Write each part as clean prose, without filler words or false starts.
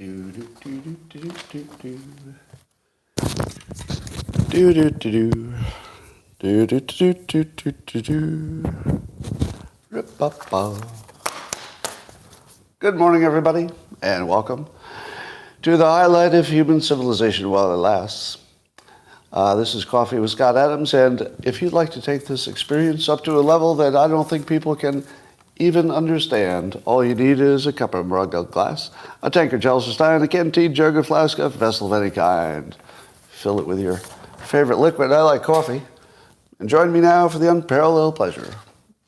Do do do do do do do. Do do do do. Do do do do do do do. Rip-a-pa. Good morning, everybody, and welcome to the highlight of human civilization while it lasts. This is Coffee with Scott Adams, and if you'd like to take this experience up to a level that I don't think people can even understand, all you need is a cup of mug, a glass, a tankard, chalice, a stein, a canteen, jug, a flask, a vessel of any kind. Fill it with your favorite liquid. I like coffee. And join me now for the unparalleled pleasure.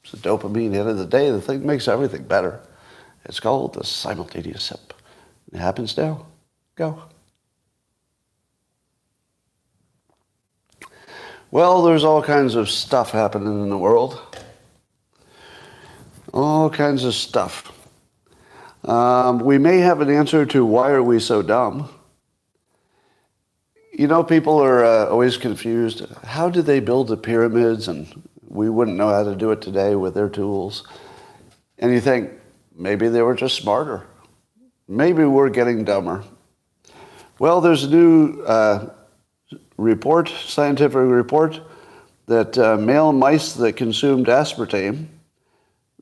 It's a dopamine hit of the day. The thing that makes everything better. It's called the simultaneous sip. It happens now. Go. Well, there's all kinds of stuff happening in the world. All kinds of stuff. We may have an answer to why are we so dumb. You know, people are always confused. How did they build the pyramids? And we wouldn't know how to do it today with their tools. And you think, maybe they were just smarter. Maybe we're getting dumber. Well, there's a new scientific report, that male mice that consumed aspartame,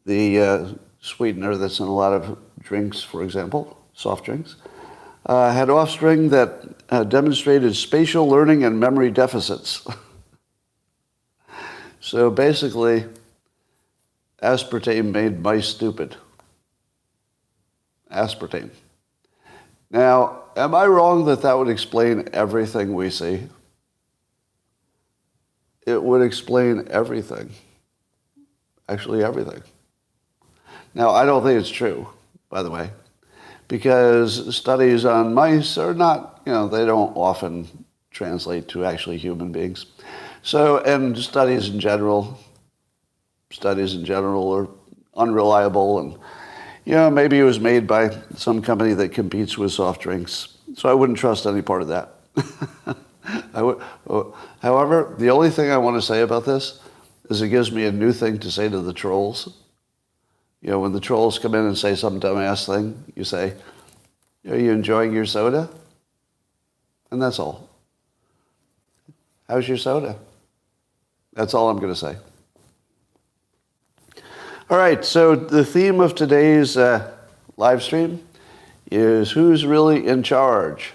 the sweetener that's in a lot of drinks, for example, soft drinks, had offspring that demonstrated spatial learning and memory deficits. So basically, aspartame made mice stupid. Aspartame. Now, am I wrong that that would explain everything we see? It would explain everything. Actually, everything. Now, I don't think it's true, by the way, because studies on mice are not, they don't often translate to actually human beings. So, and studies in general are unreliable, and, maybe it was made by some company that competes with soft drinks. So I wouldn't trust any part of that. However, the only thing I want to say about this is it gives me a new thing to say to the trolls. When the trolls come in and say some dumbass thing, you say, are you enjoying your soda? And that's all. How's your soda? That's all I'm going to say. All right, so the theme of today's live stream is who's really in charge?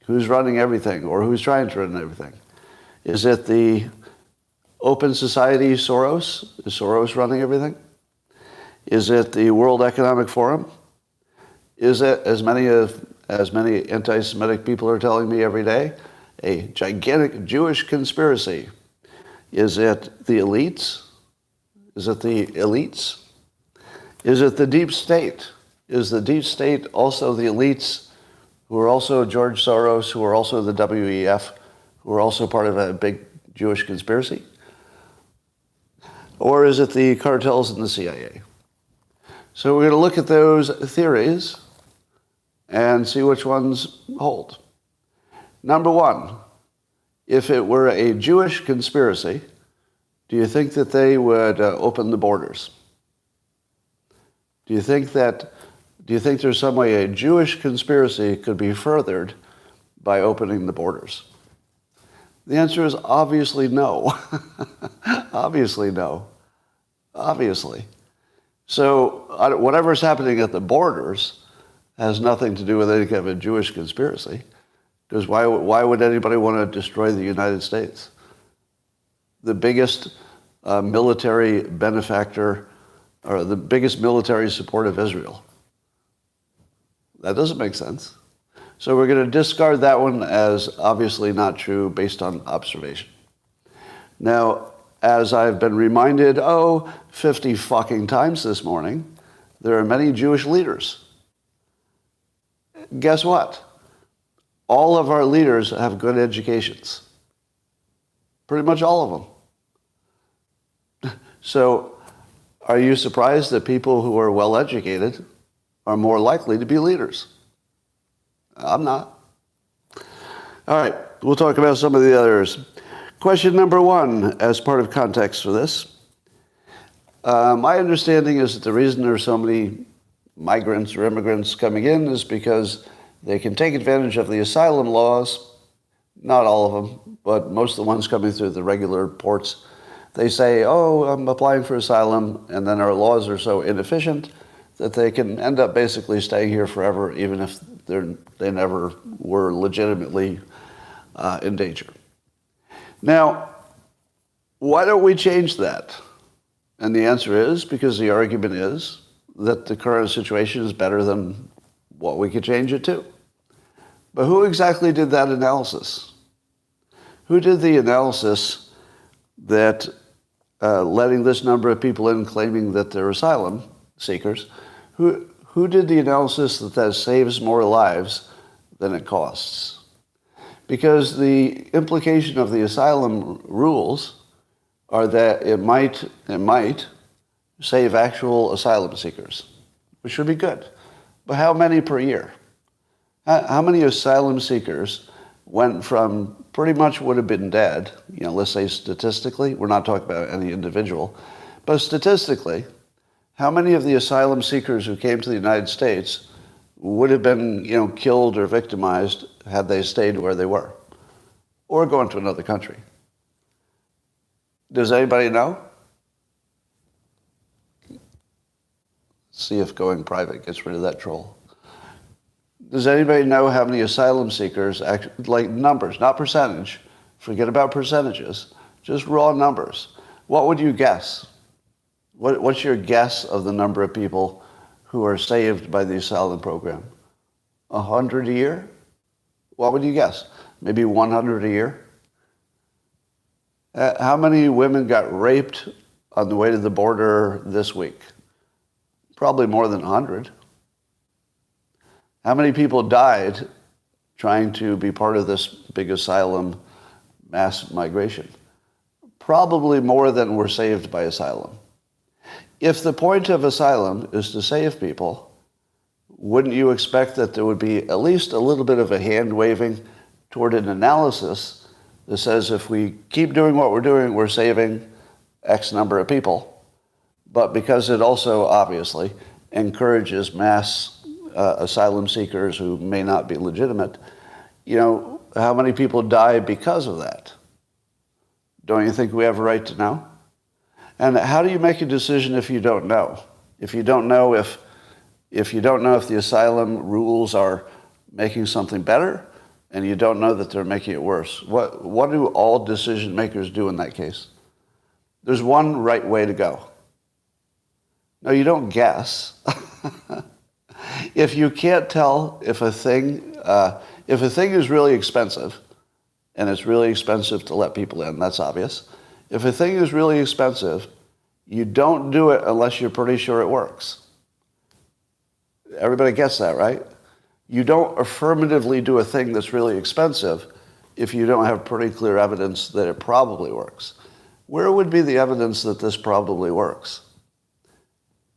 Who's running everything, or who's trying to run everything? Is it the Open Society Soros? Is Soros running everything? Is it the World Economic Forum? Is it, as many anti-Semitic people are telling me every day, a gigantic Jewish conspiracy? Is it the elites? Is it the elites? Is it the deep state? Is the deep state also the elites who are also George Soros, who are also the WEF, who are also part of a big Jewish conspiracy? Or is it the cartels and the CIA? So we're going to look at those theories and see which ones hold. Number one, if it were a Jewish conspiracy, do you think that they would open the borders? Do you think there's some way a Jewish conspiracy could be furthered by opening the borders? The answer is obviously no. Obviously no. Obviously. So whatever's happening at the borders has nothing to do with any kind of a Jewish conspiracy. Because why would anybody want to destroy the United States? The biggest military benefactor, or the biggest military support of Israel. That doesn't make sense. So we're going to discard that one as obviously not true based on observation. Now, as I've been reminded, 50 fucking times this morning, there are many Jewish leaders. Guess what? All of our leaders have good educations. Pretty much all of them. So, are you surprised that people who are well educated are more likely to be leaders? I'm not. All right, we'll talk about some of the others. Question number one, as part of context for this. My understanding is that the reason there are so many migrants or immigrants coming in is because They can take advantage of the asylum laws, not all of them, but most of the ones coming through the regular ports. They say, oh, I'm applying for asylum, and then our laws are so inefficient that they can end up basically staying here forever, even if they never were legitimately in danger. Now, why don't we change that? And the answer is because the argument is that the current situation is better than what we could change it to. But who exactly did that analysis? Who did the analysis that letting this number of people in claiming that they're asylum seekers, who did the analysis that saves more lives than it costs? Because the implication of the asylum rules are that it might save actual asylum seekers, which would be good. But how many per year? How many asylum seekers went from pretty much would have been dead, let's say statistically, we're not talking about any individual, but statistically, how many of the asylum seekers who came to the United States would have been, killed or victimized had they stayed where they were or gone to another country? Does anybody know? See if going private gets rid of that troll. Does anybody know how many asylum seekers, like numbers, not percentage, forget about percentages, just raw numbers. What would you guess? What's your guess of the number of people who are saved by the asylum program? 100 a year? What would you guess? Maybe 100 a year? How many women got raped on the way to the border this week? Probably more than 100. How many people died trying to be part of this big asylum mass migration? Probably more than were saved by asylum. If the point of asylum is to save people, wouldn't you expect that there would be at least a little bit of a hand waving toward an analysis that says if we keep doing what we're doing, we're saving X number of people. But because it also obviously encourages mass asylum seekers who may not be legitimate, how many people die because of that? Don't you think we have a right to know? And how do you make a decision if you don't know? If you don't know if the asylum rules are making something better, and you don't know that they're making it worse, what do all decision makers do in that case? There's one right way to go. No, you don't guess. If you can't tell if a thing is really expensive, and it's really expensive to let people in, that's obvious. If a thing is really expensive, you don't do it unless you're pretty sure it works. Everybody gets that, right? You don't affirmatively do a thing that's really expensive if you don't have pretty clear evidence that it probably works. Where would be the evidence that this probably works?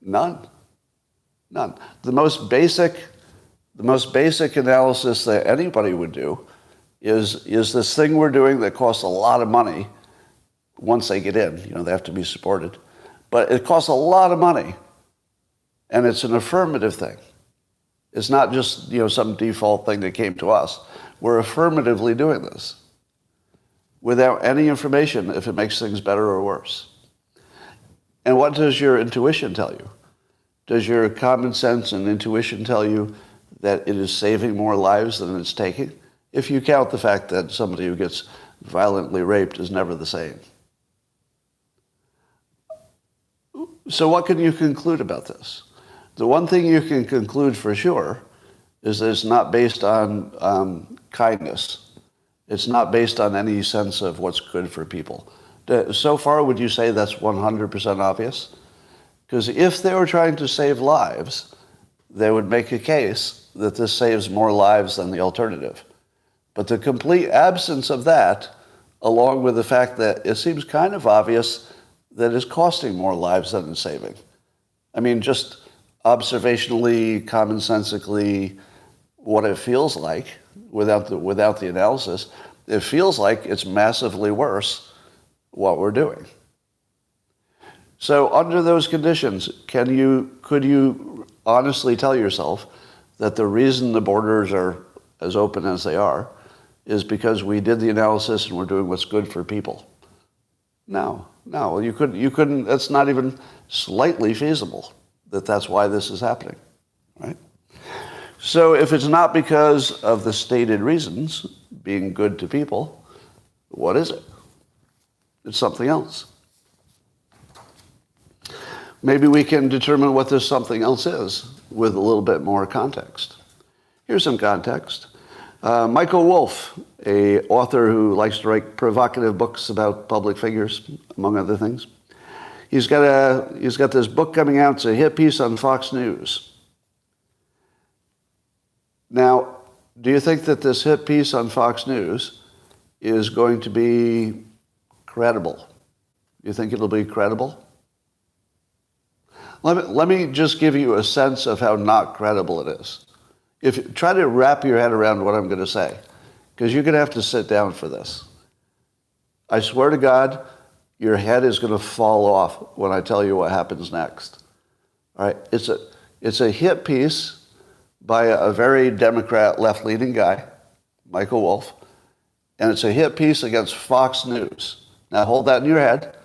None. The most basic analysis that anybody would do is this thing we're doing that costs a lot of money once they get in. They have to be supported. But it costs a lot of money, and it's an affirmative thing. It's not just some default thing that came to us. We're affirmatively doing this without any information if it makes things better or worse. And what does your intuition tell you? Does your common sense and intuition tell you that it is saving more lives than it's taking? If you count the fact that somebody who gets violently raped is never the same. So what can you conclude about this? The one thing you can conclude for sure is that it's not based on kindness. It's not based on any sense of what's good for people. So far, would you say that's 100% obvious? Because if they were trying to save lives, they would make a case that this saves more lives than the alternative. But the complete absence of that, along with the fact that it seems kind of obvious that it's costing more lives than it's saving. I mean, just observationally, commonsensically, what it feels like without the analysis, it feels like it's massively worse what we're doing. So under those conditions, could you honestly tell yourself that the reason the borders are as open as they are is because we did the analysis and we're doing what's good for people. No, you couldn't, that's not even slightly feasible that that's why this is happening, right? So if it's not because of the stated reasons, being good to people, what is it? It's something else. Maybe we can determine what this something else is with a little bit more context. Here's some context. Michael Wolff, a author who likes to write provocative books about public figures, among other things. He's got this book coming out. It's a hit piece on Fox News. Now, do you think that this hit piece on Fox News is going to be credible? Do you think it'll be credible? Let me just give you a sense of how not credible it is. Try to wrap your head around what I'm going to say, because you're going to have to sit down for this. I swear to God, your head is going to fall off when I tell you what happens next. All right? It's a hit piece by a very Democrat left-leaning guy, Michael Wolff, and it's a hit piece against Fox News. Now hold that in your head.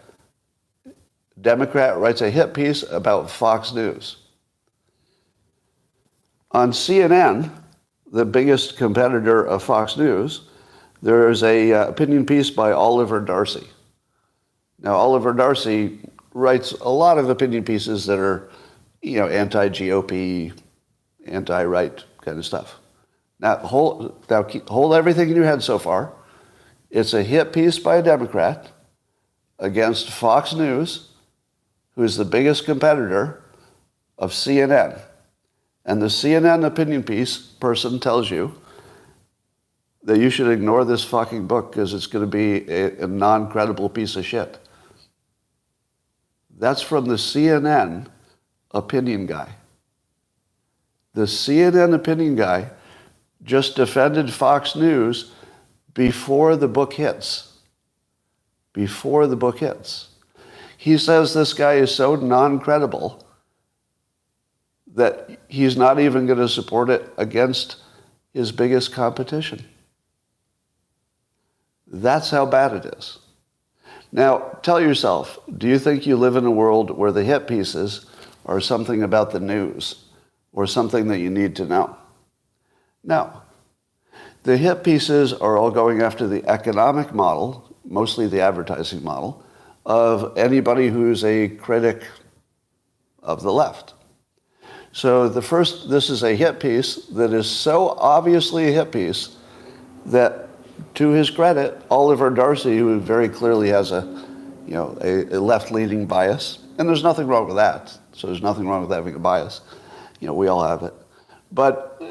Democrat writes a hit piece about Fox News. On CNN, the biggest competitor of Fox News, there is a opinion piece by Oliver Darcy. Now, Oliver Darcy writes a lot of opinion pieces that are, anti-GOP, anti-right kind of stuff. Now, hold everything in your head so far. It's a hit piece by a Democrat against Fox News, who is the biggest competitor of CNN. And the CNN opinion piece person tells you that you should ignore this fucking book because it's going to be a non-credible piece of shit. That's from the CNN opinion guy. The CNN opinion guy just defended Fox News before the book hits. Before the book hits. He says this guy is so non-credible that he's not even going to support it against his biggest competition. That's how bad it is. Now, tell yourself, do you think you live in a world where the hit pieces are something about the news or something that you need to know? No. The hit pieces are all going after the economic model, mostly the advertising model, of anybody who's a critic of the left. So this is a hit piece that is so obviously a hit piece that, to his credit, Oliver Darcy, who very clearly has a left-leaning bias, and there's nothing wrong with that. So there's nothing wrong with having a bias. We all have it. But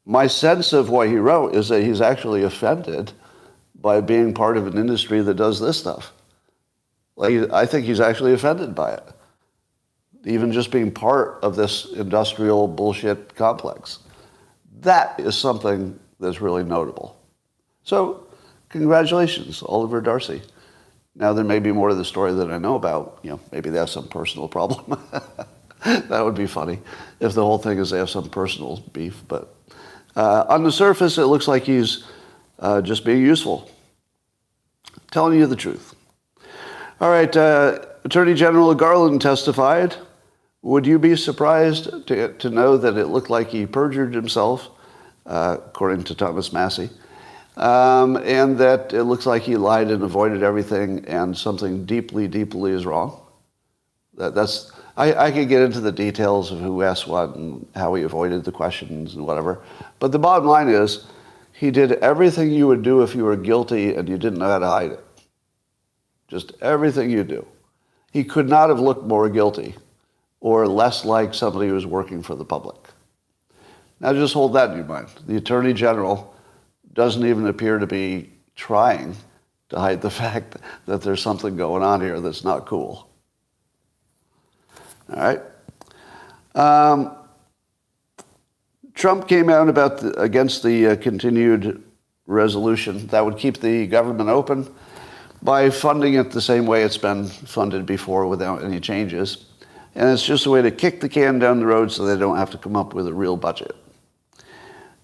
my sense of what he wrote is that he's actually offended by being part of an industry that does this stuff. I think he's actually offended by it. Even just being part of this industrial bullshit complex. That is something that's really notable. So, congratulations, Oliver Darcy. Now, there may be more to the story that I know about. Maybe they have some personal problem. That would be funny if the whole thing is they have some personal beef. But on the surface, it looks like he's just being useful. Telling you the truth. All right, Attorney General Garland testified. Would you be surprised to know that it looked like he perjured himself, according to Thomas Massey, and that it looks like he lied and avoided everything and something deeply, deeply is wrong? I could get into the details of who asked what and how he avoided the questions and whatever, but the bottom line is he did everything you would do if you were guilty and you didn't know how to hide it. Just everything you do. He could not have looked more guilty or less like somebody who was working for the public. Now just hold that in your mind. The Attorney General doesn't even appear to be trying to hide the fact that there's something going on here that's not cool. All right. Trump came out against the continued resolution that would keep the government open by funding it the same way it's been funded before without any changes. And it's just a way to kick the can down the road so they don't have to come up with a real budget.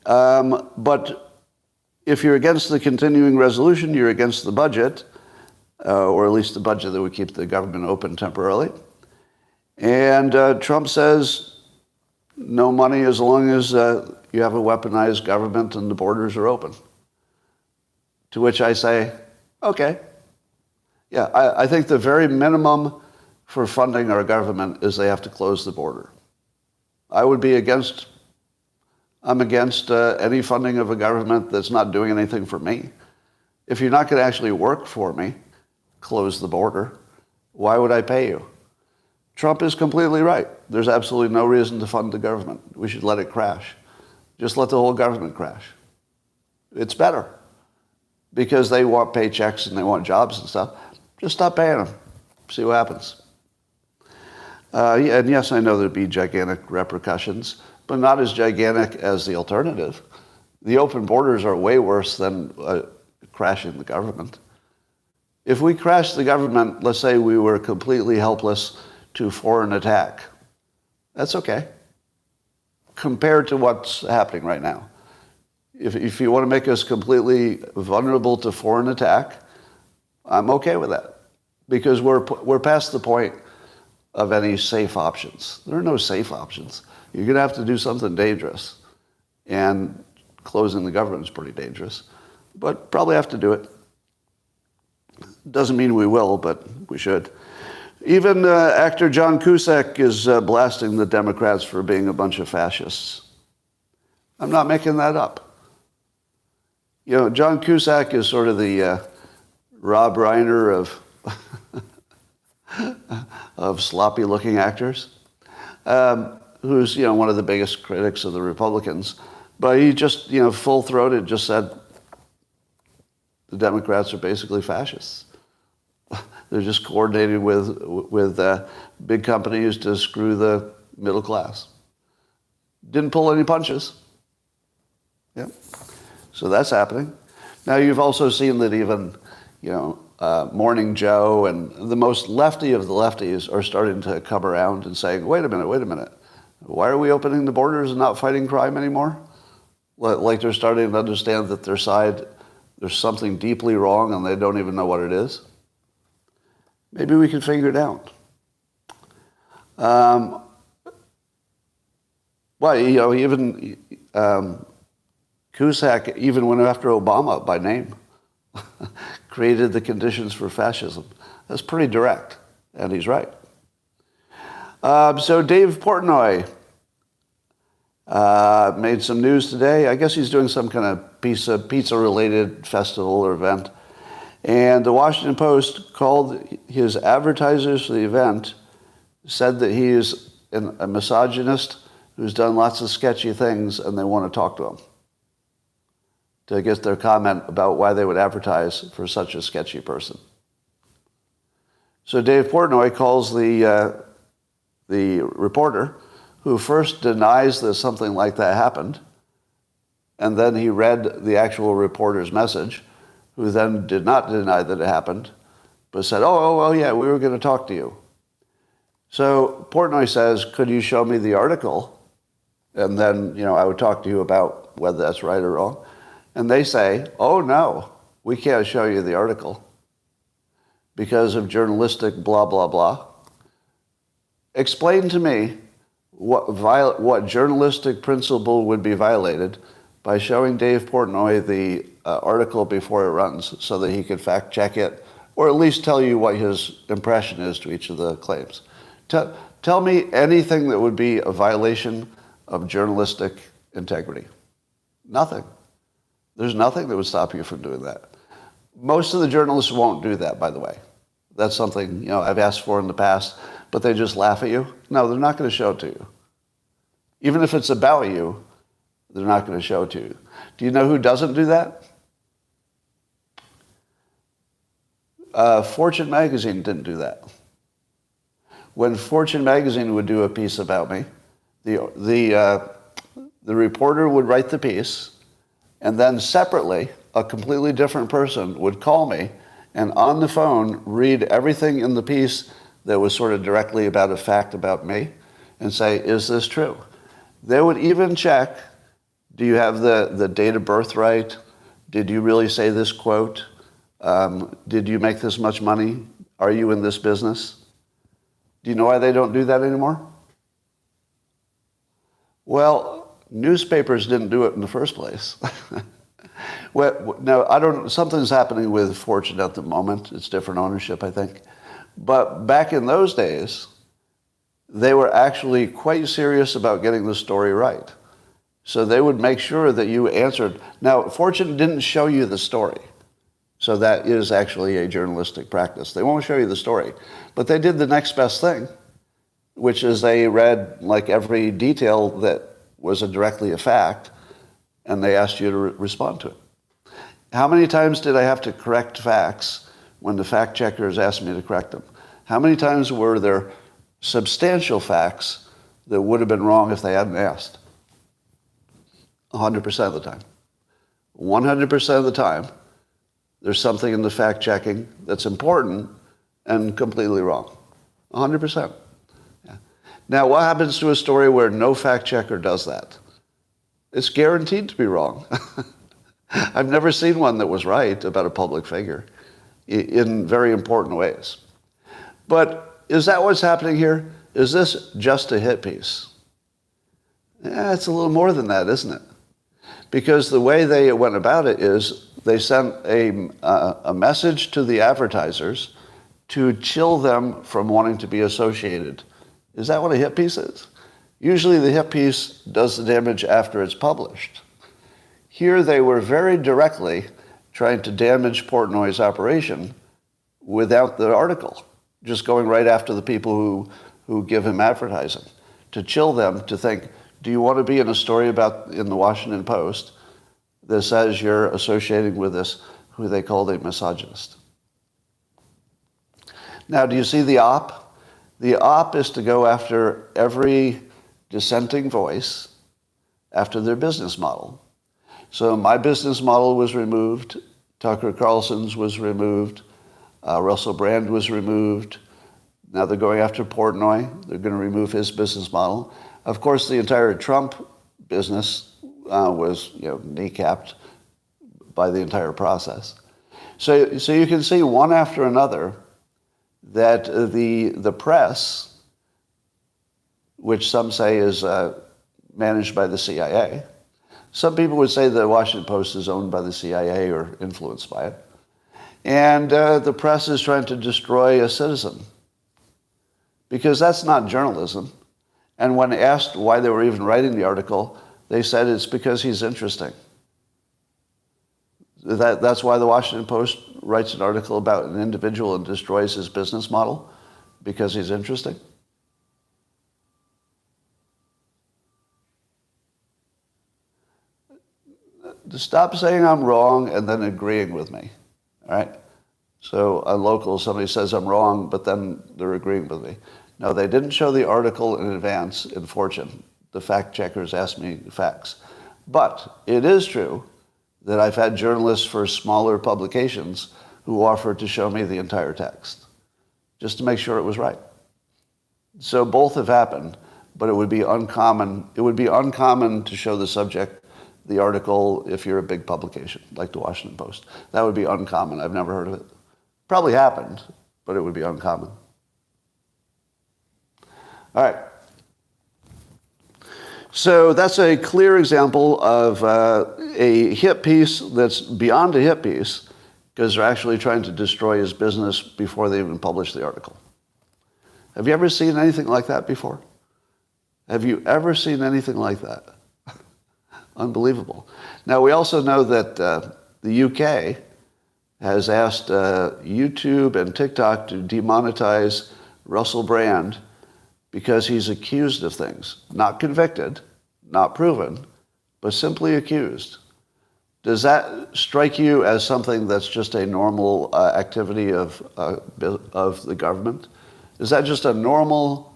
But if you're against the continuing resolution, you're against the budget, or at least the budget that would keep the government open temporarily. And Trump says no money as long as you have a weaponized government and the borders are open. To which I say, okay. Yeah, I think the very minimum for funding our government is they have to close the border. I'm against any funding of a government that's not doing anything for me. If you're not going to actually work for me, close the border. Why would I pay you? Trump is completely right. There's absolutely no reason to fund the government. We should let it crash. Just let the whole government crash. It's better because they want paychecks and they want jobs and stuff. Just stop paying them. See what happens. And yes, I know there'd be gigantic repercussions, but not as gigantic as the alternative. The open borders are way worse than crashing the government. If we crashed the government, let's say we were completely helpless to foreign attack, that's okay, compared to what's happening right now. If you want to make us completely vulnerable to foreign attack, I'm okay with that, because we're past the point of any safe options. There are no safe options. You're going to have to do something dangerous, and closing the government is pretty dangerous, but probably have to do it. Doesn't mean we will, but we should. Even actor John Cusack is blasting the Democrats for being a bunch of fascists. I'm not making that up. You know, John Cusack is sort of the Rob Reiner of sloppy-looking actors, who's, you know, one of the biggest critics of the Republicans. But he just, you know, full-throated just said the Democrats are basically fascists. They're just coordinated with big companies to screw the middle class. Didn't pull any punches. Yeah. So that's happening. Now you've also seen that even, you know, Morning Joe and the most lefty of the lefties are starting to come around and saying, wait a minute. Why are we opening the borders and not fighting crime anymore? Like they're starting to understand that their side, there's something deeply wrong and they don't even know what it is. Maybe we can figure it out. Well, you know, even Cusack even went after Obama by name, created the conditions for fascism. That's pretty direct, and he's right. So Dave Portnoy made some news today. I guess he's doing some kind of pizza-related festival or event. And the Washington Post called his advertisers for the event, said that he is a misogynist who's done lots of sketchy things, and they want to talk to him to get their comment about why they would advertise for such a sketchy person. So Dave Portnoy calls the reporter, who first denies that something like that happened, and then he read the actual reporter's message, who then did not deny that it happened, but said, oh, yeah, we were going to talk to you. So Portnoy says, could you show me the article? And then, you know, I would talk to you about whether that's right or wrong. And they say, oh, no, we can't show you the article because of journalistic blah, blah, blah. Explain to me what journalistic principle would be violated by showing Dave Portnoy the article before it runs so that he could fact check it, or at least tell you what his impression is to each of the claims. Tell me anything that would be a violation of journalistic integrity. Nothing. There's nothing that would stop you from doing that. Most of the journalists won't do that, by the way. That's something, you know, I've asked for in the past, but they just laugh at you. No, they're not going to show it to you. Even if it's about you, they're not going to show it to you. Do you know who doesn't do that? Fortune magazine didn't do that. When Fortune magazine would do a piece about me, the reporter would write the piece, and then separately, a completely different person would call me and on the phone read everything in the piece that was sort of directly about a fact about me and say, is this true? They would even check, do you have the date of birth right? Did you really say this quote? Did you make this much money? Are you in this business? Do you know why they don't do that anymore? Well, newspapers didn't do it in the first place. Well, now, I don't. Something's happening with Fortune at the moment. It's different ownership, I think. But back in those days, they were actually quite serious about getting the story right. So they would make sure that you answered. Now, Fortune didn't show you the story. So that is actually a journalistic practice. They won't show you the story. But they did the next best thing, which is they read like every detail that was directly a fact, and they asked you to respond to it. How many times did I have to correct facts when the fact checkers asked me to correct them? How many times were there substantial facts that would have been wrong if they hadn't asked? 100% of the time. 100% of the time, there's something in the fact checking that's important and completely wrong. 100%. Yeah. Now, what happens to a story where no fact checker does that? It's guaranteed to be wrong. I've never seen one that was right about a public figure in very important ways. But is that what's happening here? Is this just a hit piece? Yeah, it's a little more than that, isn't it? Because the way they went about it is they sent a message to the advertisers to chill them from wanting to be associated. Is that what a hit piece is? Usually the hit piece does the damage after it's published. Here they were very directly trying to damage Portnoy's operation without the article, just going right after the people who give him advertising, to chill them to think, do you want to be in a story in the Washington Post that says you're associating with this, who they called a misogynist? Now, do you see the op? The op is to go after every dissenting voice after their business model. So my business model was removed, Tucker Carlson's was removed, Russell Brand was removed. Now they're going after Portnoy. They're going to remove his business model. Of course, the entire Trump business was kneecapped by the entire process. So you can see one after another that the press, which some say is managed by the CIA. Some people would say the Washington Post is owned by the CIA or influenced by it. And the press is trying to destroy a citizen, because that's not journalism. And when asked why they were even writing the article, they said it's because he's interesting. That's why the Washington Post writes an article about an individual and destroys his business model, because he's interesting. Stop saying I'm wrong and then agreeing with me, all right? So on local, somebody says I'm wrong, but then they're agreeing with me. No, they didn't show the article in advance in Fortune. The fact checkers asked me the facts. But it is true that I've had journalists for smaller publications who offered to show me the entire text, just to make sure it was right. So both have happened, but it would be uncommon. It would be uncommon to show the subject the article if you're a big publication, like the Washington Post. That would be uncommon. I've never heard of it. Probably happened, but it would be uncommon. All right. So that's a clear example of a hit piece that's beyond a hit piece, because they're actually trying to destroy his business before they even publish the article. Have you ever seen anything like that before? Have you ever seen anything like that? Unbelievable. Now, we also know that the UK has asked YouTube and TikTok to demonetize Russell Brand because he's accused of things. Not convicted, not proven, but simply accused. Does that strike you as something that's just a normal activity of the government? Is that just a normal...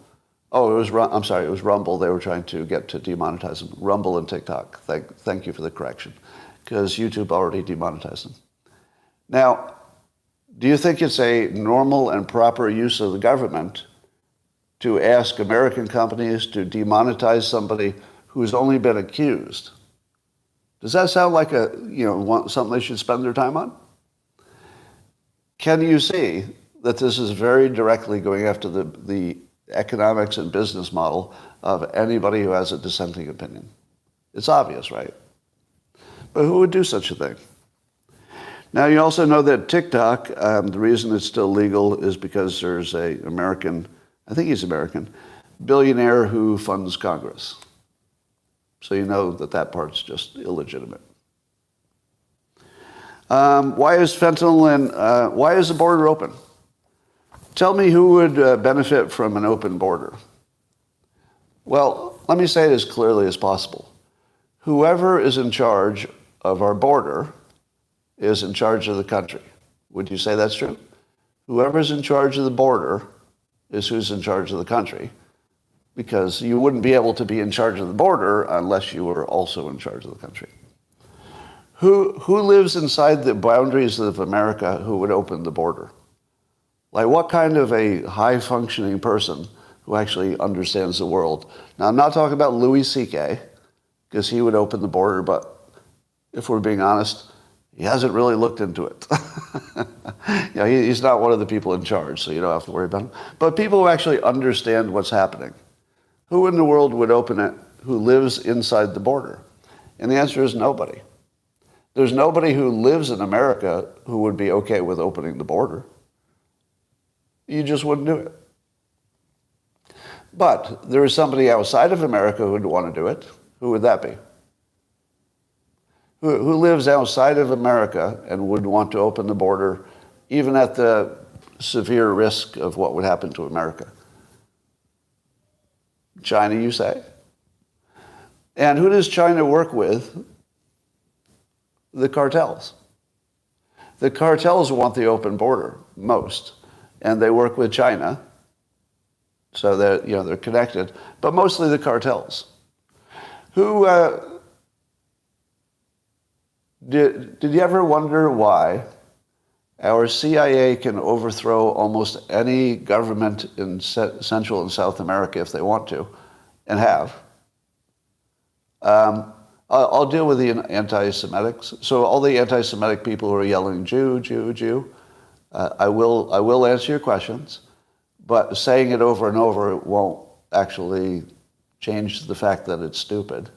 Oh, it was Rumble they were trying to get to demonetize them. Rumble and TikTok. Thank you for the correction, because YouTube already demonetized them. Now, Do you think it's a normal and proper use of the government to ask American companies to demonetize somebody who's only been accused? Does that sound like something they should spend their time on? Can you see that this is very directly going after the economics and business model of anybody who has a dissenting opinion? It's obvious, right? But who would do such a thing? Now, you also know that TikTok, the reason it's still legal is because there's an American, I think he's American, billionaire who funds Congress. So you know that part's just illegitimate. Why is fentanyl and why is the border open? Tell me who would benefit from an open border. Well, let me say it as clearly as possible. Whoever is in charge of our border is in charge of the country. Would you say that's true? Whoever's in charge of the border is who's in charge of the country, because you wouldn't be able to be in charge of the border unless you were also in charge of the country. Who lives inside the boundaries of America who would open the border? Like, what kind of a high-functioning person who actually understands the world? Now, I'm not talking about Louis C.K., because he would open the border, but if we're being honest, he hasn't really looked into it. He's not one of the people in charge, so you don't have to worry about him. But people who actually understand what's happening. Who in the world would open it who lives inside the border? And the answer is nobody. There's nobody who lives in America who would be okay with opening the border. You just wouldn't do it. But there is somebody outside of America who would want to do it. Who would that be? Who lives outside of America and would want to open the border, even at the severe risk of what would happen to America? China, you say? And who does China work with? The cartels. The cartels want the open border, most. And they work with China, so they're connected, but mostly the cartels. Who did you ever wonder why our CIA can overthrow almost any government in Central and South America if they want to, and have? I'll deal with the anti-Semitics. So all the anti-Semitic people who are yelling Jew, Jew, Jew, I will answer your questions, but saying it over and over won't actually change the fact that it's stupid.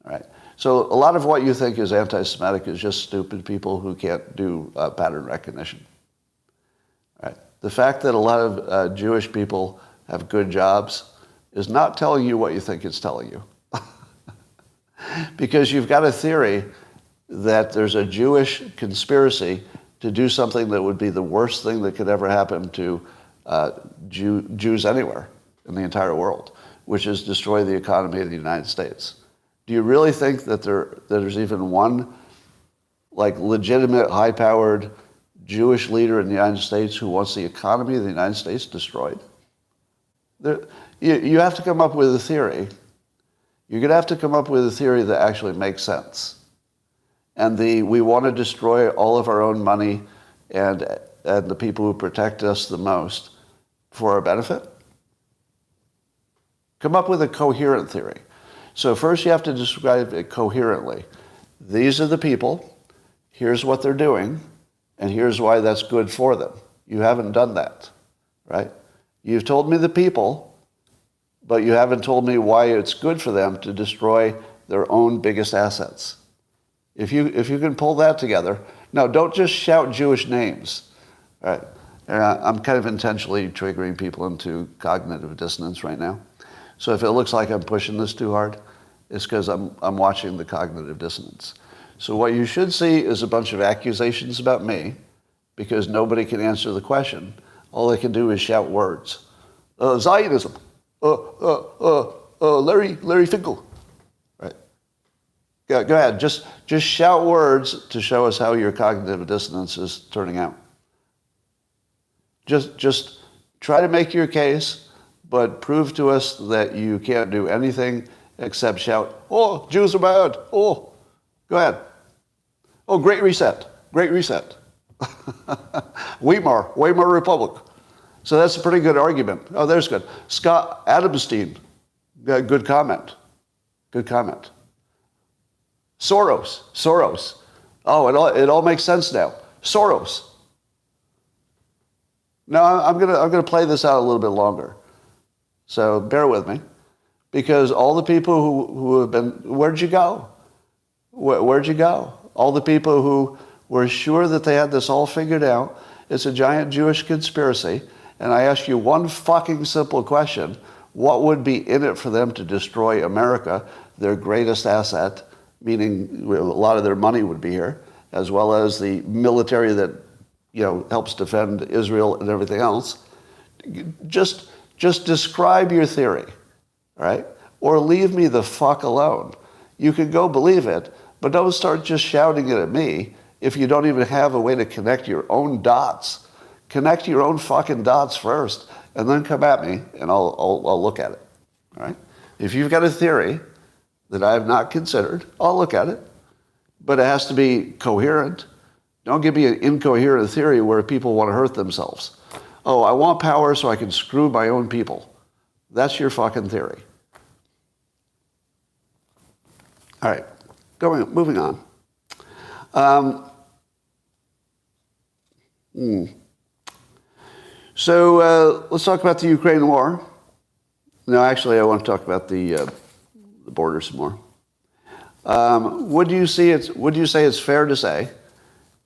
All right. So a lot of what you think is anti-Semitic is just stupid people who can't do pattern recognition. All right. The fact that a lot of Jewish people have good jobs is not telling you what you think it's telling you. Because you've got a theory that there's a Jewish conspiracy to do something that would be the worst thing that could ever happen to Jews anywhere in the entire world, which is destroy the economy of the United States. Do you really think that there's even one legitimate, high-powered Jewish leader in the United States who wants the economy of the United States destroyed? You have to come up with a theory. You're going to have to come up with a theory that actually makes sense. And we want to destroy all of our own money and the people who protect us the most for our benefit? Come up with a coherent theory. So first you have to describe it coherently. These are the people, here's what they're doing, and here's why that's good for them. You haven't done that, right? You've told me the people, but you haven't told me why it's good for them to destroy their own biggest assets. If you can pull that together, no, don't just shout Jewish names. All right. I'm kind of intentionally triggering people into cognitive dissonance right now. So if it looks like I'm pushing this too hard, it's because I'm watching the cognitive dissonance. So what you should see is a bunch of accusations about me, because nobody can answer the question. All they can do is shout words. Zionism. Larry Finkel. Right. Go ahead. Just shout words to show us how your cognitive dissonance is turning out. Just try to make your case, but prove to us that you can't do anything except shout, oh, Jews are bad. Oh, go ahead. Oh, great reset. Great reset. Weimar Republic. So that's a pretty good argument. Oh, there's good. Scott Adamstein, good comment. Good comment. Soros. Oh, it all makes sense now. Soros. Now I'm gonna play this out a little bit longer. So bear with me, because all the people who have been, where'd you go? Where'd you go? All the people who were sure that they had this all figured out. It's a giant Jewish conspiracy. And I ask you one fucking simple question. What would be in it for them to destroy America, their greatest asset, meaning a lot of their money would be here, as well as the military that, helps defend Israel and everything else? Just describe your theory, all right? Or leave me the fuck alone. You can go believe it, but don't start just shouting it at me if you don't even have a way to connect your own dots. Connect your own fucking dots first, and then come at me, and I'll look at it, all right? If you've got a theory that I have not considered, I'll look at it, but it has to be coherent. Don't give me an incoherent theory where people want to hurt themselves. Oh, I want power so I can screw my own people. That's your fucking theory. All right, moving on. So let's talk about the Ukraine war. No, actually, I want to talk about the border some more. Would you say it's fair to say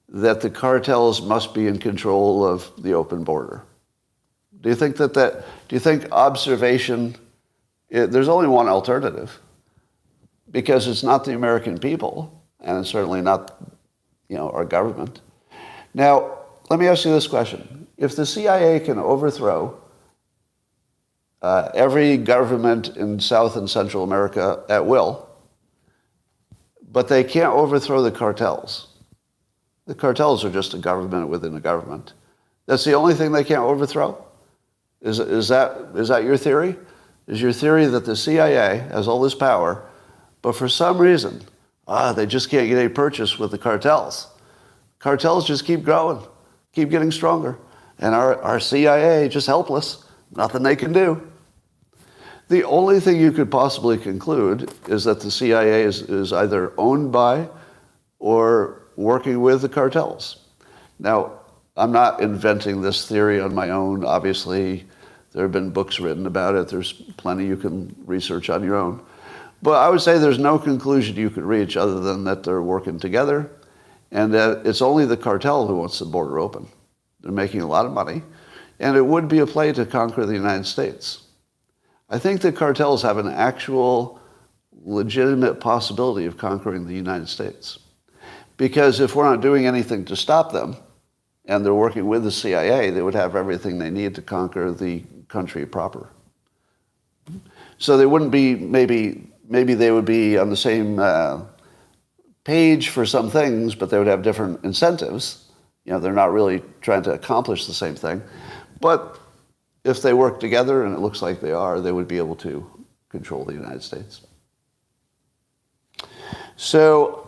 that the cartels must be in control of the open border? Do you think do you think observation? There's only one alternative, because it's not the American people, and it's certainly not, our government. Now, let me ask you this question. If the CIA can overthrow every government in South and Central America at will, but they can't overthrow the cartels. The cartels are just a government within a government. That's the only thing they can't overthrow? Is that your theory? Is your theory that the CIA has all this power, but for some reason, they just can't get any purchase with the cartels? Cartels just keep growing, keep getting stronger, and our CIA just helpless, nothing they can do. The only thing you could possibly conclude is that the CIA is either owned by or working with the cartels. Now, I'm not inventing this theory on my own. Obviously, there have been books written about it. There's plenty you can research on your own. But I would say there's no conclusion you could reach other than that they're working together, and that it's only the cartel who wants the border open. They're making a lot of money, and it would be a play to conquer the United States. I think the cartels have an actual legitimate possibility of conquering the United States. Because if we're not doing anything to stop them, and they're working with the CIA, they would have everything they need to conquer the country proper. So they wouldn't be, maybe they would be on the same page for some things, but they would have different incentives. They're not really trying to accomplish the same thing. But if they work together, and it looks like they are, they would be able to control the United States. So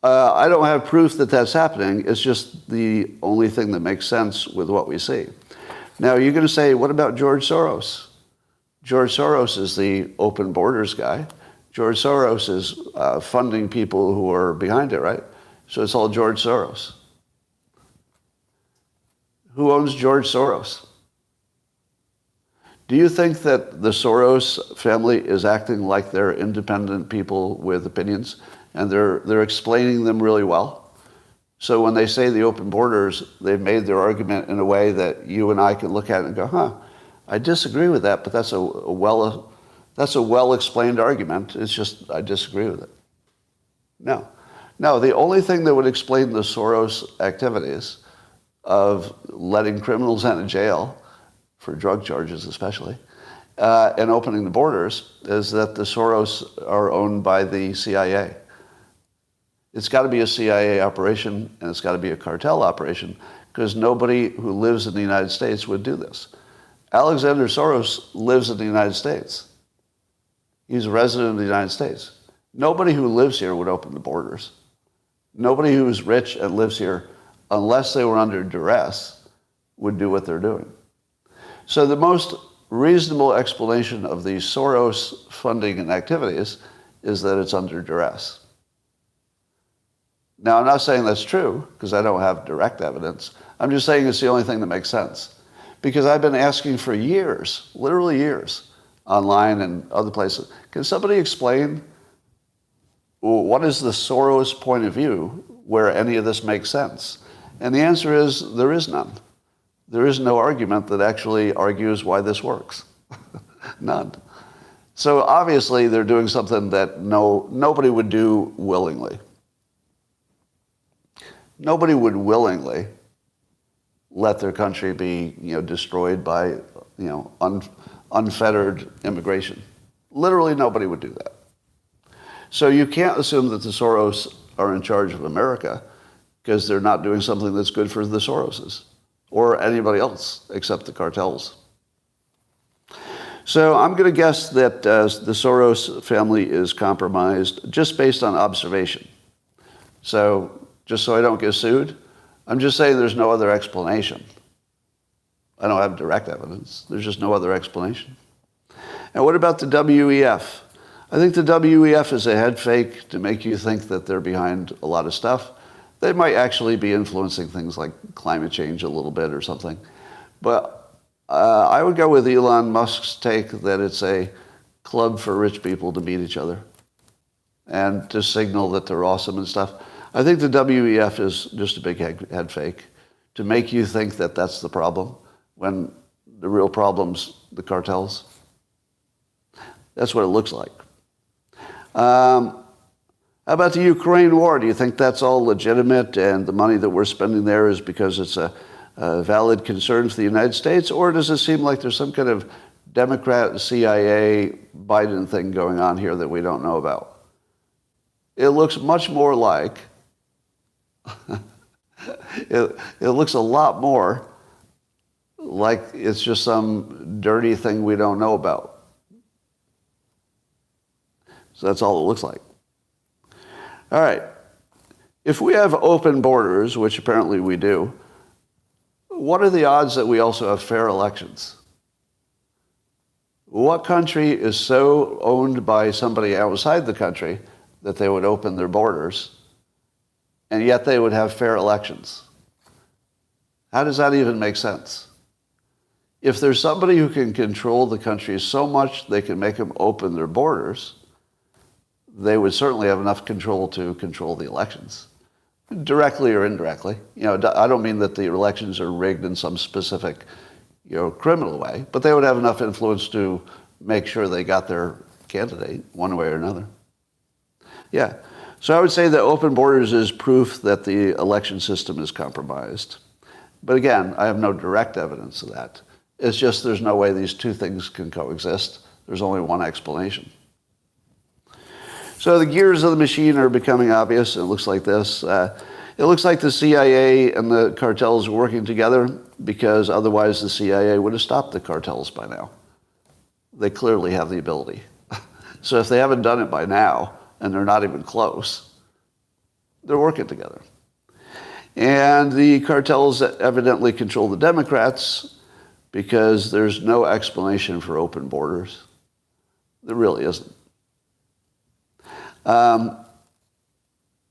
I don't have proof that that's happening. It's just the only thing that makes sense with what we see. Now, you're going to say, what about George Soros? George Soros is the open borders guy. George Soros is funding people who are behind it, right? So it's all George Soros. Who owns George Soros? Do you think that the Soros family is acting like they're independent people with opinions, and they're explaining them really well? So when they say the open borders, they've made their argument in a way that you and I can look at it and go, I disagree with that, but that's a well-explained argument. It's just I disagree with it. No, the only thing that would explain the Soros activities of letting criminals out of jail, for drug charges especially, and opening the borders, is that the Soros are owned by the CIA. It's got to be a CIA operation, and it's got to be a cartel operation, because nobody who lives in the United States would do this. Alexander Soros lives in the United States. He's a resident of the United States. Nobody who lives here would open the borders. Nobody who's rich and lives here unless they were under duress, would do what they're doing. So the most reasonable explanation of the Soros funding and activities is that it's under duress. Now, I'm not saying that's true, because I don't have direct evidence. I'm just saying it's the only thing that makes sense. Because I've been asking for years, literally years, online and other places, can somebody explain what is the Soros point of view where any of this makes sense? And the answer is there is none. There is no argument that actually argues why this works. None. So obviously they're doing something that nobody would do willingly. Nobody would willingly let their country be, destroyed by, unfettered immigration. Literally nobody would do that. So you can't assume that the Soros are in charge of America because they're not doing something that's good for the Soroses or anybody else except the cartels. So I'm going to guess that the Soros family is compromised just based on observation. So just so I don't get sued, I'm just saying there's no other explanation. I don't have direct evidence. There's just no other explanation. And what about the WEF? I think the WEF is a head fake to make you think that they're behind a lot of stuff. They might actually be influencing things like climate change a little bit or something. But I would go with Elon Musk's take that it's a club for rich people to meet each other and to signal that they're awesome and stuff. I think the WEF is just a big head fake to make you think that that's the problem when the real problem's the cartels. That's what it looks like. How about the Ukraine war? Do you think that's all legitimate and the money that we're spending there is because it's a valid concern for the United States? Or does it seem like there's some kind of Democrat, CIA, Biden thing going on here that we don't know about? It looks much more like, it looks a lot more like it's just some dirty thing we don't know about. So that's all it looks like. All right. If we have open borders, which apparently we do, what are the odds that we also have fair elections? What country is so owned by somebody outside the country that they would open their borders, and yet they would have fair elections? How does that even make sense? If there's somebody who can control the country so much they can make them open their borders, they would certainly have enough control to control the elections, directly or indirectly. I don't mean that the elections are rigged in some specific, criminal way, but they would have enough influence to make sure they got their candidate one way or another. Yeah. So I would say that open borders is proof that the election system is compromised. But again, I have no direct evidence of that. It's just there's no way these two things can coexist. There's only one explanation. So the gears of the machine are becoming obvious. It looks like this. It looks like the CIA and the cartels are working together because otherwise the CIA would have stopped the cartels by now. They clearly have the ability. So if they haven't done it by now, and they're not even close, they're working together. And the cartels evidently control the Democrats because there's no explanation for open borders. There really isn't. And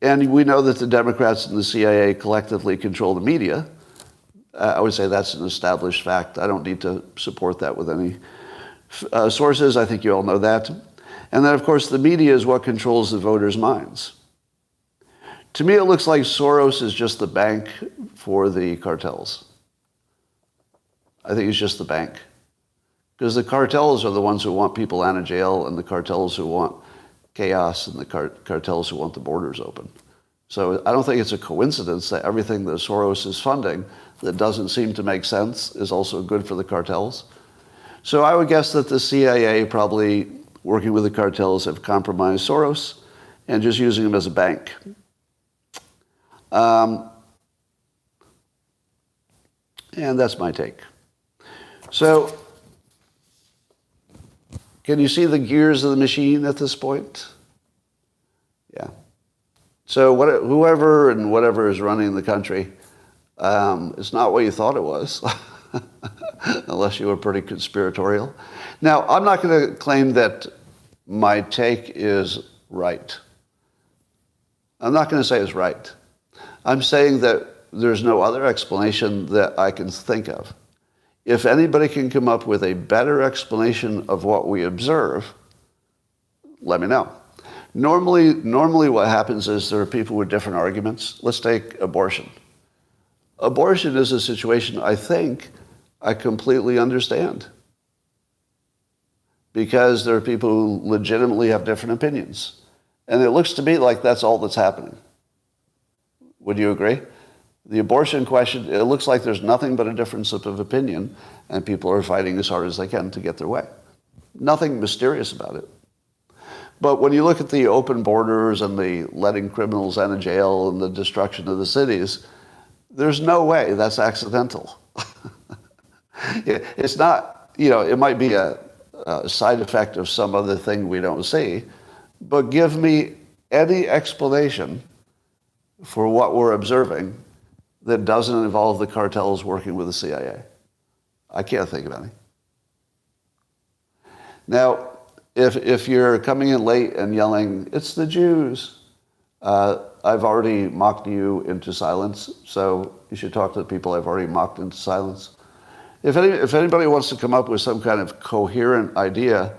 we know that the Democrats and the CIA collectively control the media. I would say that's an established fact. I don't need to support that with any sources. I think you all know that. And then, of course, the media is what controls the voters' minds. To me, it looks like Soros is just the bank for the cartels. I think he's just the bank. Because the cartels are the ones who want people out of jail, and the cartels who want chaos, and the cartels who want the borders open. So I don't think it's a coincidence that everything that Soros is funding that doesn't seem to make sense is also good for the cartels. So I would guess that the CIA, probably working with the cartels, have compromised Soros and just using him as a bank. And that's my take. So can you see the gears of the machine at this point? Yeah. So whoever and whatever is running the country, It's not what you thought it was, unless you were pretty conspiratorial. Now, I'm not going to claim that my take is right. I'm not going to say it's right. I'm saying that there's no other explanation that I can think of. If anybody can come up with a better explanation of what we observe, let me know. Normally what happens is there are people with different arguments. Let's take abortion. Abortion is a situation I think I completely understand, because there are people who legitimately have different opinions. And it looks to me like that's all that's happening. Would you agree? The abortion question, it looks like there's nothing but a difference of opinion, and people are fighting as hard as they can to get their way. Nothing mysterious about it. But when you look at the open borders and the letting criminals out of jail and the destruction of the cities, there's no way that's accidental. It's not, it might be a side effect of some other thing we don't see, but give me any explanation for what we're observing that doesn't involve the cartels working with the CIA. I can't think of any. Now, if you're coming in late and yelling, "It's the Jews," I've already mocked you into silence, so you should talk to the people I've already mocked into silence. If anybody wants to come up with some kind of coherent idea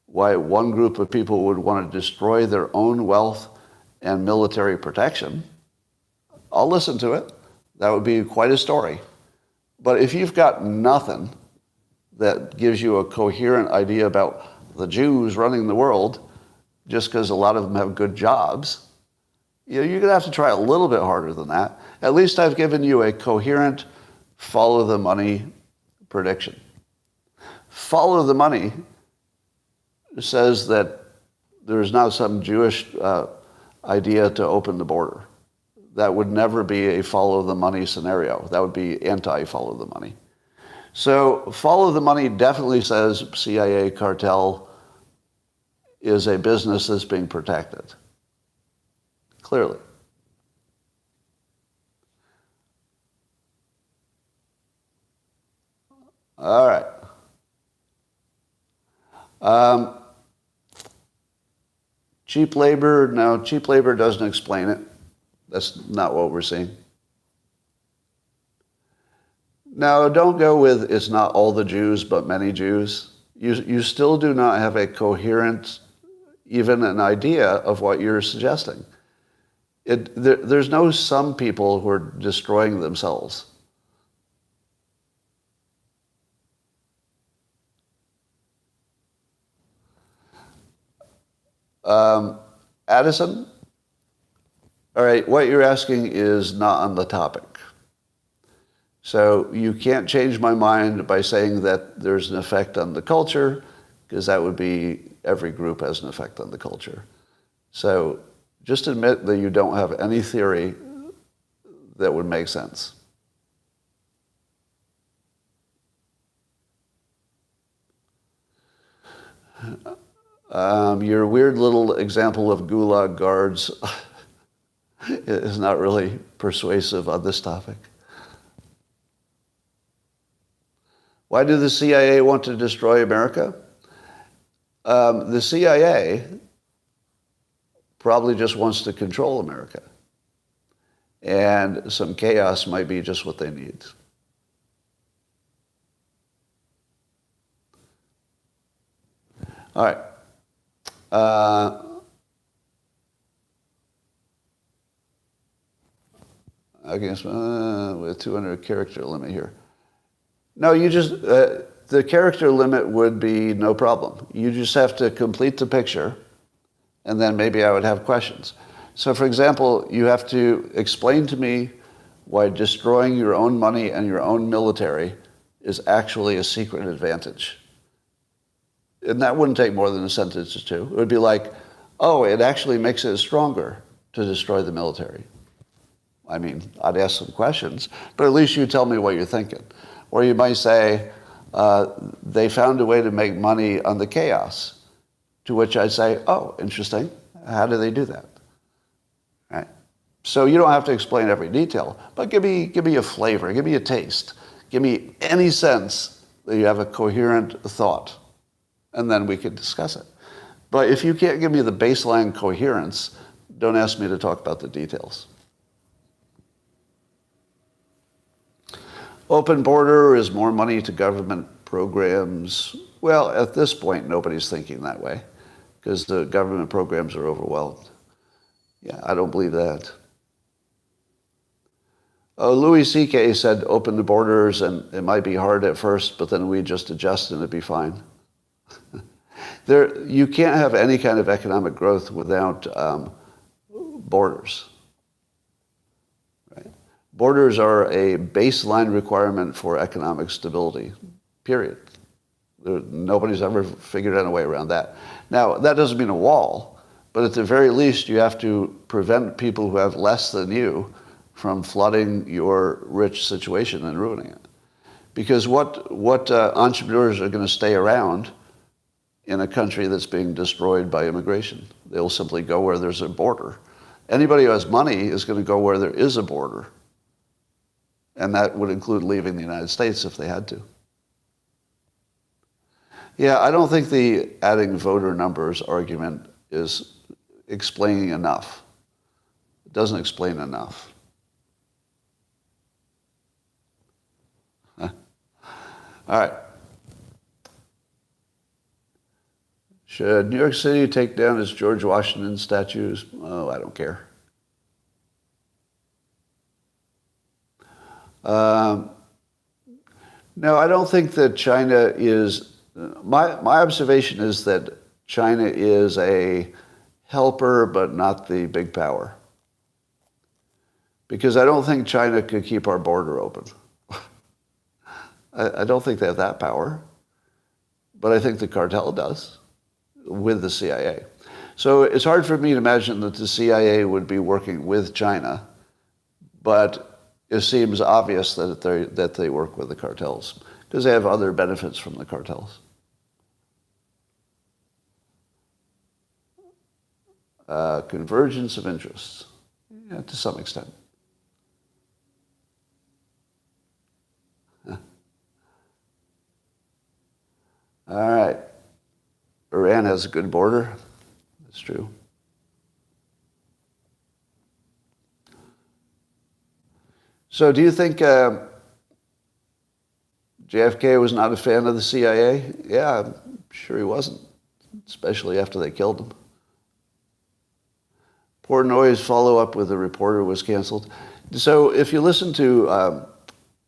why one group of people would want to destroy their own wealth and military protection, I'll listen to it. That would be quite a story. But if you've got nothing that gives you a coherent idea about the Jews running the world, just because a lot of them have good jobs, you're going to have to try a little bit harder than that. At least I've given you a coherent follow the money prediction. Follow the money says that there's now some Jewish idea to open the border. That would never be a follow the money scenario. That would be anti-follow the money. So follow the money definitely says CIA cartel is a business that's being protected. Clearly. All right. Cheap labor, no, cheap labor doesn't explain it. That's not what we're seeing. Now, don't go with it's not all the Jews, but many Jews. You still do not have a coherent, even an idea of what you're suggesting. There's no some people who are destroying themselves. Addison? All right, what you're asking is not on the topic. So you can't change my mind by saying that there's an effect on the culture, because that would be every group has an effect on the culture. So just admit that you don't have any theory that would make sense. Your weird little example of gulag guards is not really persuasive on this topic. Why do the CIA want to destroy America? The CIA probably just wants to control America. And some chaos might be just what they need. All right. Against with 200 character limit here. No, you just the character limit would be no problem. You just have to complete the picture, and then maybe I would have questions. So, for example, you have to explain to me why destroying your own money and your own military is actually a secret advantage. And that wouldn't take more than a sentence or two. It would be like, oh, it actually makes it stronger to destroy the military. I mean, I'd ask some questions, but at least you tell me what you're thinking. Or you might say, they found a way to make money on the chaos, to which I say, oh, interesting. How do they do that? Right? So you don't have to explain every detail, but give me a flavor, give me a taste, give me any sense that you have a coherent thought, and then we could discuss it. But if you can't give me the baseline coherence, don't ask me to talk about the details. Open border is more money to government programs. Well, at this point, nobody's thinking that way because the government programs are overwhelmed. Yeah, I don't believe that. Oh, Louis C.K. said open the borders and it might be hard at first, but then we just adjust and it'd be fine. You can't have any kind of economic growth without borders. Right? Borders are a baseline requirement for economic stability, period. Nobody's ever figured out a way around that. Now, that doesn't mean a wall, but at the very least, you have to prevent people who have less than you from flooding your rich situation and ruining it. Because what entrepreneurs are going to stay around in a country that's being destroyed by immigration? They'll simply go where there's a border. Anybody who has money is going to go where there is a border. And that would include leaving the United States if they had to. Yeah, I don't think the adding voter numbers argument is explaining enough. It doesn't explain enough. Huh? All right. Should New York City take down its George Washington statues? Oh, I don't care. No, I don't think that China is... My observation is that China is a helper, but not the big power. Because I don't think China could keep our border open. I don't think they have that power. But I think the cartel does, with the CIA. So it's hard for me to imagine that the CIA would be working with China, but it seems obvious that they work with the cartels, because they have other benefits from the cartels. Convergence of interests, yeah, to some extent. All right. Iran has a good border. That's true. So do you think JFK was not a fan of the CIA? Yeah, I'm sure he wasn't, especially after they killed him. Portnoy's follow-up with the reporter was canceled. So if you listen to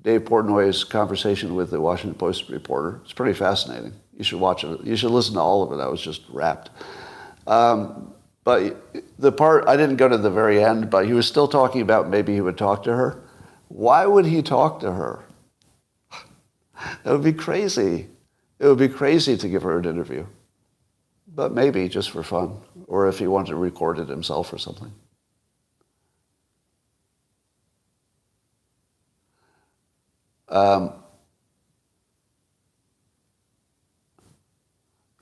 Dave Portnoy's conversation with the Washington Post reporter, it's pretty fascinating. You should watch it. You should listen to all of it. I was just rapt. But the part, I didn't go to the very end, but he was still talking about maybe he would talk to her. Why would he talk to her? That would be crazy. It would be crazy to give her an interview. But maybe just for fun, or if he wanted to record it himself or something.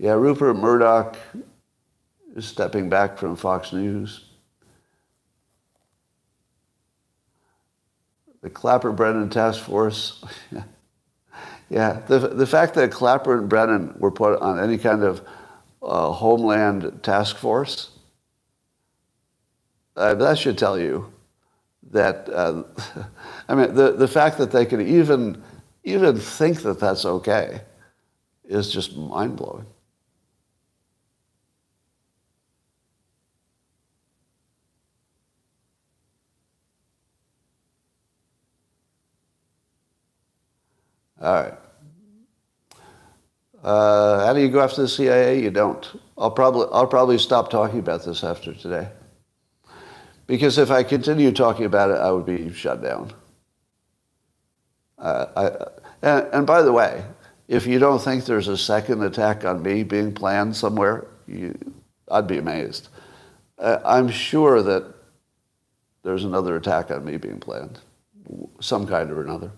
Yeah, Rupert Murdoch is stepping back from Fox News. The Clapper-Brennan task force. Yeah, the fact that Clapper and Brennan were put on any kind of Homeland task force, that should tell you that, I mean, the fact that they could even think that that's okay is just mind-blowing. All right. How do you go after the CIA? You don't. I'll probably stop talking about this after today. Because if I continue talking about it, I would be shut down. And by the way, if you don't think there's a second attack on me being planned somewhere, I'd be amazed. I'm sure that there's another attack on me being planned, some kind or another.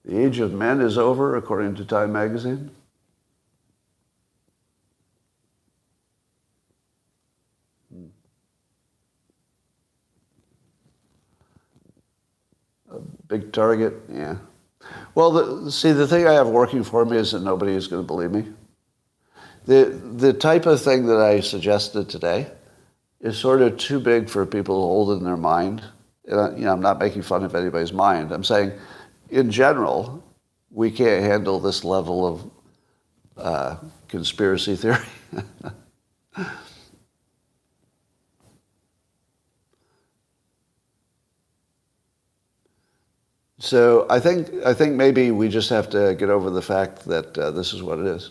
The age of men is over, according to Time magazine. A big target, yeah. Well, the thing I have working for me is that nobody is going to believe me. The type of thing that I suggested today is sort of too big for people to hold in their mind. And, I'm not making fun of anybody's mind. I'm saying, in general, we can't handle this level of conspiracy theory. So I think maybe we just have to get over the fact that this is what it is.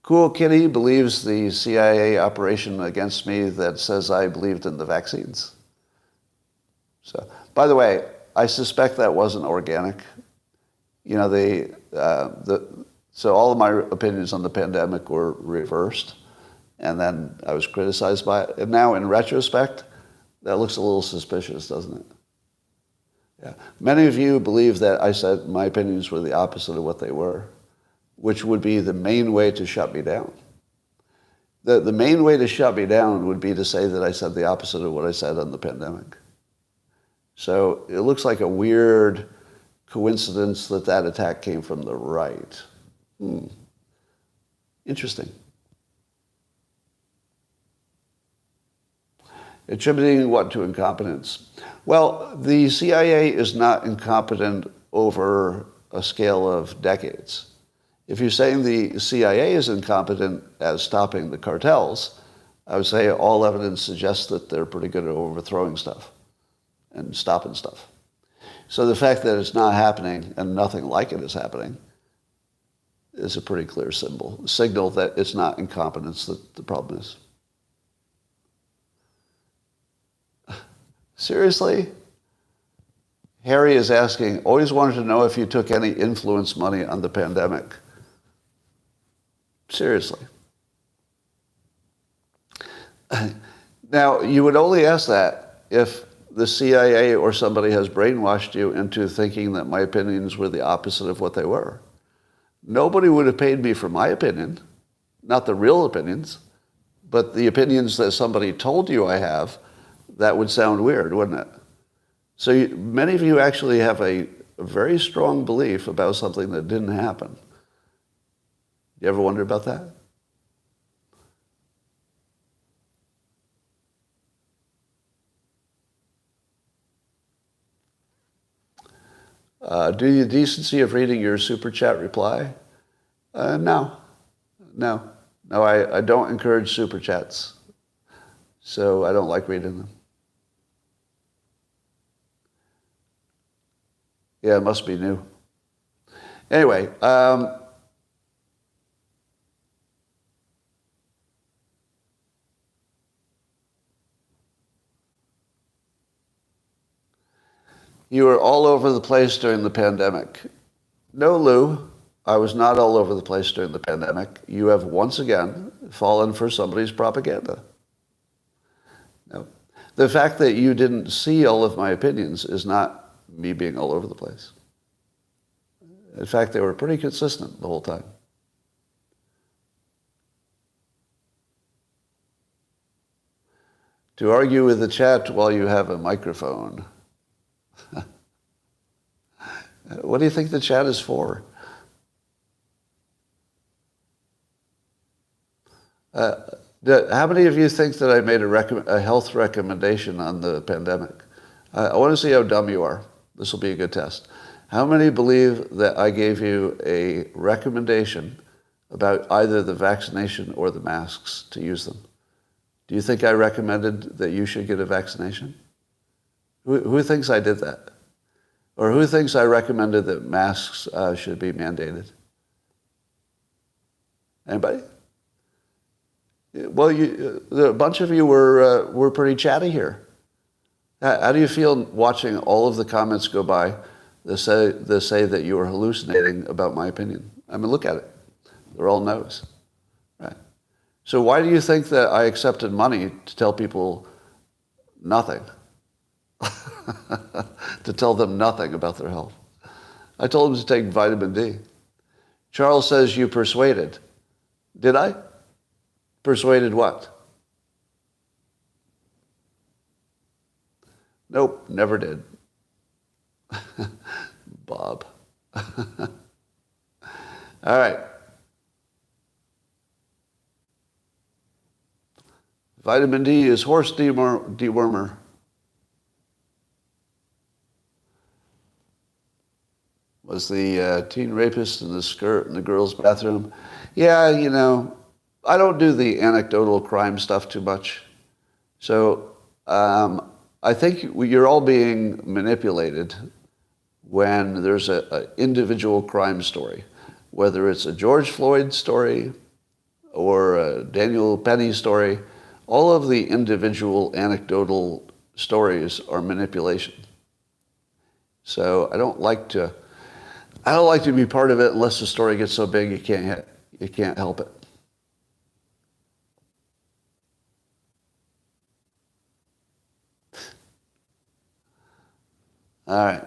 Cool Kitty believes the CIA operation against me that says I believed in the vaccines. So, by the way, I suspect that wasn't organic. So all of my opinions on the pandemic were reversed, and then I was criticized by it. And now, in retrospect, that looks a little suspicious, doesn't it? Yeah. Many of you believe that I said my opinions were the opposite of what they were, which would be the main way to shut me down. The main way to shut me down would be to say that I said the opposite of what I said on the pandemic. So it looks like a weird coincidence that attack came from the right. Interesting. Attributing what to incompetence? Well, the CIA is not incompetent over a scale of decades. If you're saying the CIA is incompetent at stopping the cartels, I would say all evidence suggests that they're pretty good at overthrowing stuff and stopping stuff. So the fact that it's not happening and nothing like it is happening is a pretty clear signal that it's not incompetence that the problem is. Seriously? Harry is asking, always wanted to know if you took any influence money on the pandemic. Seriously. Now, you would only ask that if the CIA or somebody has brainwashed you into thinking that my opinions were the opposite of what they were. Nobody would have paid me for my opinion, not the real opinions, but the opinions that somebody told you I have. That would sound weird, wouldn't it? So many of you actually have a very strong belief about something that didn't happen. You ever wonder about that? Do you decency of reading your super chat reply? No. I don't encourage super chats. So I don't like reading them. Yeah, it must be new. Anyway, you were all over the place during the pandemic. No, Lou, I was not all over the place during the pandemic. You have once again fallen for somebody's propaganda. No. The fact that you didn't see all of my opinions is not me being all over the place. In fact, they were pretty consistent the whole time. To argue with the chat while you have a microphone. What do you think the chat is for? How many of you think that I made a health recommendation on the pandemic? I want to see how dumb you are. This will be a good test. How many believe that I gave you a recommendation about either the vaccination or the masks to use them? Do you think I recommended that you should get a vaccination? Who thinks I did that? Or who thinks I recommended that masks should be mandated? Anybody? Well, a bunch of you were pretty chatty here. How do you feel watching all of the comments go by that say that you are hallucinating about my opinion? I mean, look at it. They're all no's. Right? So why do you think that I accepted money to tell people nothing? To tell them nothing about their health? I told him to take vitamin D. Charles says you persuaded. Did I? Persuaded what? Nope, never did. Bob. All right. Vitamin D is horse dewormer. Was the teen rapist in the skirt in the girls' bathroom? Yeah, you know, I don't do the anecdotal crime stuff too much. So I think you're all being manipulated when there's an individual crime story, whether it's a George Floyd story or a Daniel Penny story. All of the individual anecdotal stories are manipulation. So I don't like to be part of it unless the story gets so big you can't help it. All right.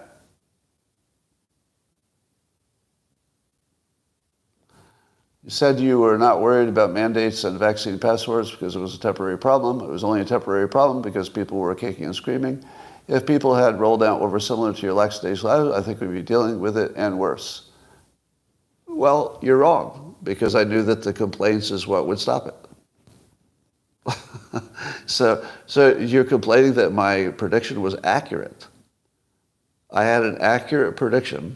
You said you were not worried about mandates and vaccine passports because it was a temporary problem. It was only a temporary problem because people were kicking and screaming. If people had rolled out what were similar to your lackadaisical, I think we'd be dealing with it and worse. Well, you're wrong, because I knew that the complaints is what would stop it. So you're complaining that my prediction was accurate. I had an accurate prediction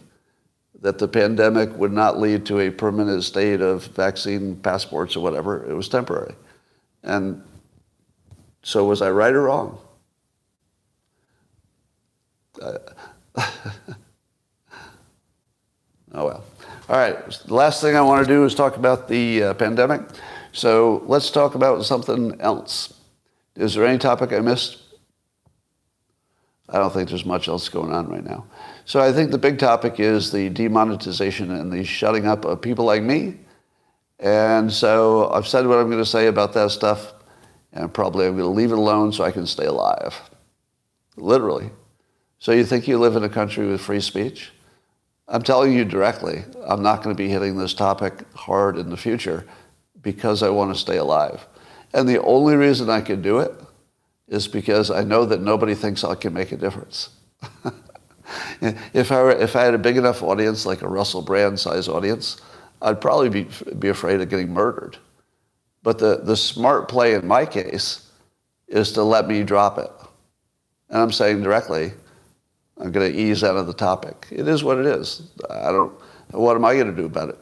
that the pandemic would not lead to a permanent state of vaccine passports or whatever. It was temporary. And so was I right or wrong? Oh, well. All right. The last thing I want to do is talk about the pandemic. So let's talk about something else. Is there any topic I missed? I don't think there's much else going on right now. So I think the big topic is the demonetization and the shutting up of people like me. And so I've said what I'm going to say about that stuff, and probably I'm going to leave it alone so I can stay alive. Literally. So you think you live in a country with free speech? I'm telling you directly, I'm not going to be hitting this topic hard in the future because I want to stay alive. And the only reason I can do it is because I know that nobody thinks I can make a difference. If I had a big enough audience, like a Russell Brand size audience, I'd probably be afraid of getting murdered. But the smart play in my case is to let me drop it. And I'm saying directly, I'm going to ease out of the topic. It is what it is. What am I going to do about it?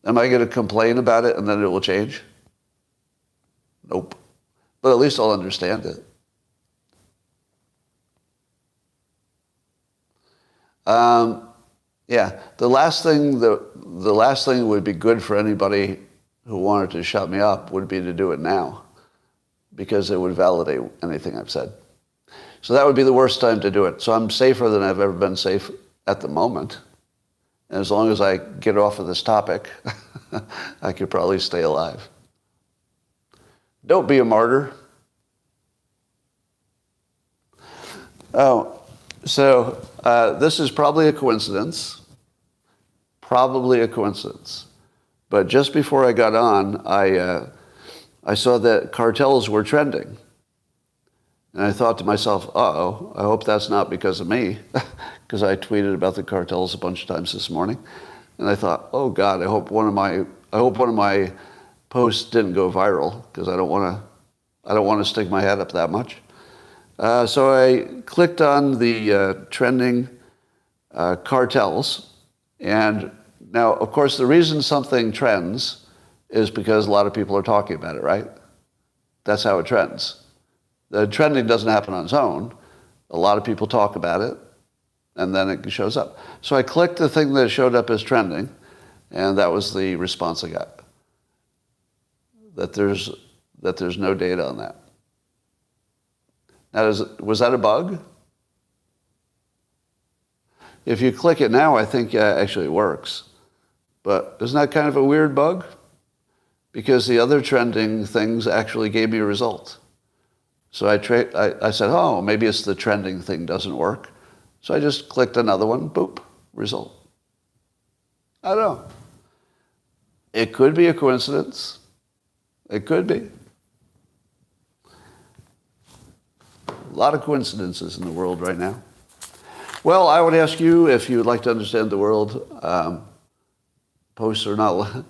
Am I going to complain about it and then it will change? Nope. But at least I'll understand it. Yeah, the last thing would be good for anybody who wanted to shut me up would be to do it now, because it would validate anything I've said. So that would be the worst time to do it. So I'm safer than I've ever been safe at the moment. And as long as I get off of this topic, I could probably stay alive. Don't be a martyr. Oh, so this is probably a coincidence. Probably a coincidence. But just before I got on, I saw that cartels were trending. And I thought to myself, uh-oh, I hope that's not because of me, because I tweeted about the cartels a bunch of times this morning. And I thought, oh God, I hope one of my posts didn't go viral, because I don't want to stick my head up that much. So I clicked on the trending cartels. And now, of course, the reason something trends is because a lot of people are talking about it, right? That's how it trends. The trending doesn't happen on its own. A lot of people talk about it, and then it shows up. So I clicked the thing that showed up as trending, and that was the response I got. That there's no data on that. Now, was that a bug? If you click it now, I think actually it works. But isn't that kind of a weird bug? Because the other trending things actually gave me a result. So I said, oh, maybe it's the trending thing doesn't work. So I just clicked another one, boop, result. I don't know. It could be a coincidence. It could be. A lot of coincidences in the world right now. Well, I would ask you if you would like to understand the world, posts are not,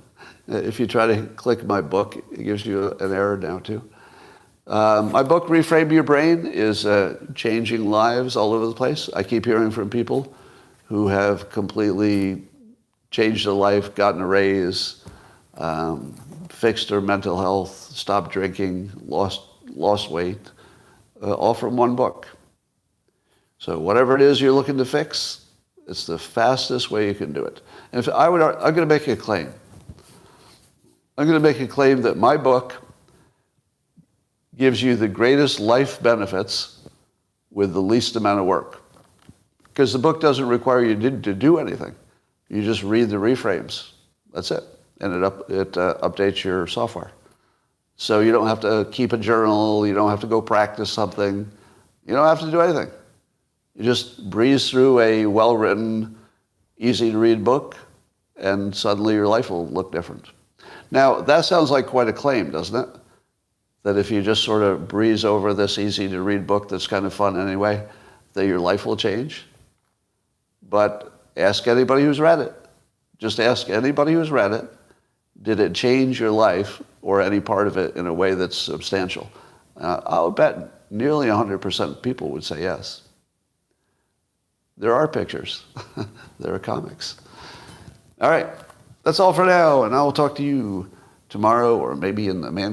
if you try to click my book, it gives you an error now too. My book, Reframe Your Brain, is changing lives all over the place. I keep hearing from people who have completely changed their life, gotten a raise, fixed their mental health, stopped drinking, lost weight, all from one book. So whatever it is you're looking to fix, it's the fastest way you can do it. And I'm going to make a claim. I'm going to make a claim that my book gives you the greatest life benefits with the least amount of work. Because the book doesn't require you to do anything. You just read the reframes. That's it. And it updates your software. So you don't have to keep a journal. You don't have to go practice something. You don't have to do anything. You just breeze through a well-written, easy-to-read book, and suddenly your life will look different. Now, that sounds like quite a claim, doesn't it? That if you just sort of breeze over this easy-to-read book that's kind of fun anyway, that your life will change. But ask anybody who's read it. Just ask anybody who's read it, did it change your life or any part of it in a way that's substantial? I'll bet nearly 100% of people would say yes. There are pictures. There are comics. All right. That's all for now, and I will talk to you tomorrow or maybe in the man